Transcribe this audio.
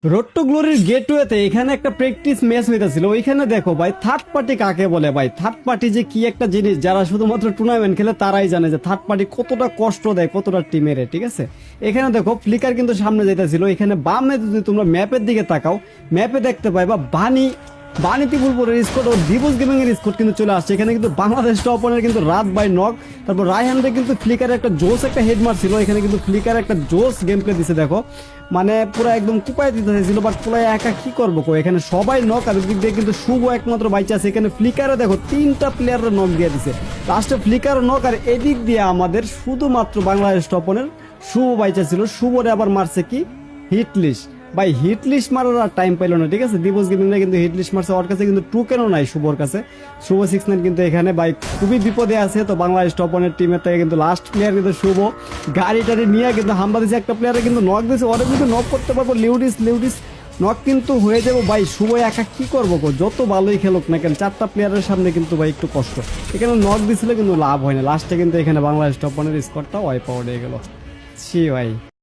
Road two গ্লোরির গেটওয়েতে এখানে একটা practice match হইতেছিল। ওইখানে দেখো ভাই, থার্ড পার্টি কাকে বলে ভাই। থার্ড পার্টি যে কি একটা জিনিস, যারা শুধুমাত্র টুর্নামেন্ট খেলে তারাই জানে যে থার্ড পার্টি কতটা কষ্ট দেয় কতটা টিমের, ঠিক আছে। এখানে দেখো ফ্লিকার কিন্তু সামনে যাইতেছিল। এখানে বামে যদি তোমরা ম্যাপের দিকে তাকাও, ম্যাপে দেখতে পাইবা বানিতিপুরের স্কোর ও দিবস গেমিং এর স্কোর কিন্তু চলে আসছে। এখানে কিন্তু বাংলাদেশ টপনের কিন্তু রাত বাই নক, তারপর রায়হানরে কিন্তু ফ্লিকারে একটা জোস একটা হেড মারছিল। এখানে কিন্তু ফ্লিকার একটা জোস গেম প্লে দিছে দেখো, মানে পুরো একদম কুপায় দিতে চাইছিল, বাট পুরো একা কি করবো কো। এখানে সবাই নক, আর দিক দিয়ে কিন্তু শুভ একমাত্র বাইচা আছে। এখানে ফ্লিকারে দেখো 3টা প্লেয়ারের নক দিয়ে দিছে, লাস্টে ফ্লিকার নক। আর এদিক দিয়ে আমাদের শুধুমাত্র বাংলাদেশ টপনের শুভ বাইচা ছিল। শুভরে আবার মারছে কি হিটলিস্ট ভাই। হিটলিস্ট মারার আর টাইম পাইলো না, ঠিক আছে। দিবস গেমিং কিন্তু হিটলিস্ট মারছে, ওর কাছে কিন্তু টোকেনও নাই শুভর কাছে। শুভ 6-9 কিন্তু এখানে ভাই খুবই বিপদে আছে। তো বাংলাদেশ টপনের টিমের থেকে কিন্তু লাস্ট প্লেয়ার কিন্তু শুভ গাড়ি টাড়ি নিয়ে কিন্তু হামলা দিয়েছে। একটা প্লেয়ারে কিন্তু নক দিয়েছে, ওরা কিন্তু নক করতে পারবো। লিউডিস নক কিন্তু হয়ে যাবো ভাই। শুভ একা কি করবো গো, যত ভালোই খেলুক না কেন, 4টা প্লেয়ারের সামনে কিন্তু ভাই একটু কষ্ট। এখানে নক দিছিল কিন্তু লাভ হয় না। লাস্টে কিন্তু এখানে বাংলাদেশ টপনের স্কোরটা ওয়াইপ আউট হয়ে গেল। ছি ভাই।